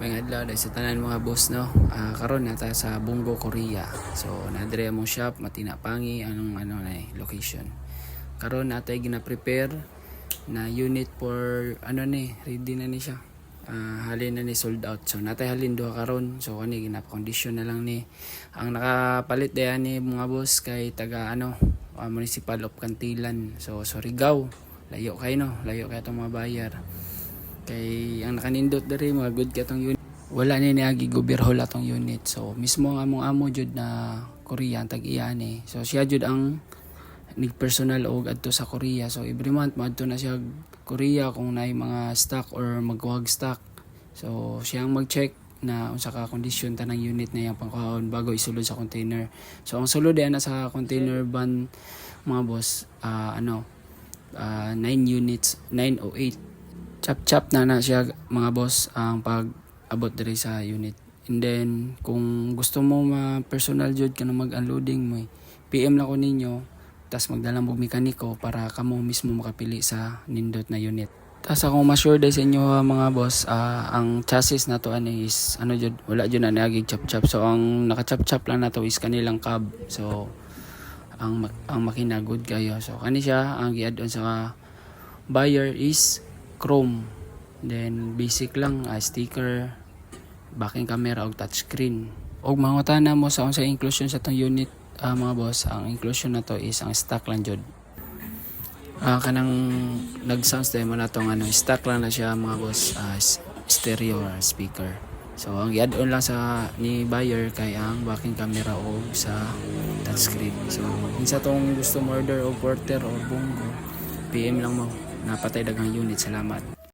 Mga adlaw dahil sa tanan mga boss no. Karon na tayo sa Bungo, Korea. So nadre mo shop Matinapangi anong na location. Karon natay gina-prepare na unit for ready na ni siya. Halin na ni sold out. So natay halin duha karon. So kani gina-condition na lang ni. Ang nakapalit dayan ni mga boss kay taga Municipal of Cantilan. So Surigao. Layo kay tong mga bayar. Kay ang nakanindot diri mga good ka tong unit. Wala ni niagi gobyerno atong unit. So mismo ang among amo jud na Korean tag-iya ni. So siya jud ang personal og adto sa Korea. So every month madto na siya Korea kung naay mga stock or magkuhag stock. So siya ang mag-check na unsa ka condition tanang unit na yang pangkuhaon bago isulod sa container. So ang sulod na sa container van mga boss 9 units, 9 o 8 chap na siya mga boss ang pag-abot diri sa unit. And then kung gusto mo personal jud ka na mag-unloading mo, PM lang ko ninyo tas magdala mo mekaniko para kamo mismo makapili sa nindot na unit. Tas akong ma-sure sa inyo mga boss, ang chassis na to is jud wala jud na nagig chap. So ang naka-chap lang na to is kanilang cab. So ang makina good kayo. So kani siya ang gi-add-on sa buyer is chrome. Then basic lang sticker, backing camera og touchscreen. Og mangutana mo sa unsay inclusion sa tong unit mga boss, ang inclusion na to is ang stock lang jud. Kanang nag-sounds demo na tong stock lang na siya mga boss, stereo or speaker. So ang i-add-on lang sa ni buyer kay ang backing camera o sa touchscreen. So kinsa tong gusto mo order o porter or bungo, PM lang mo. Napatay dagang unit. Salamat.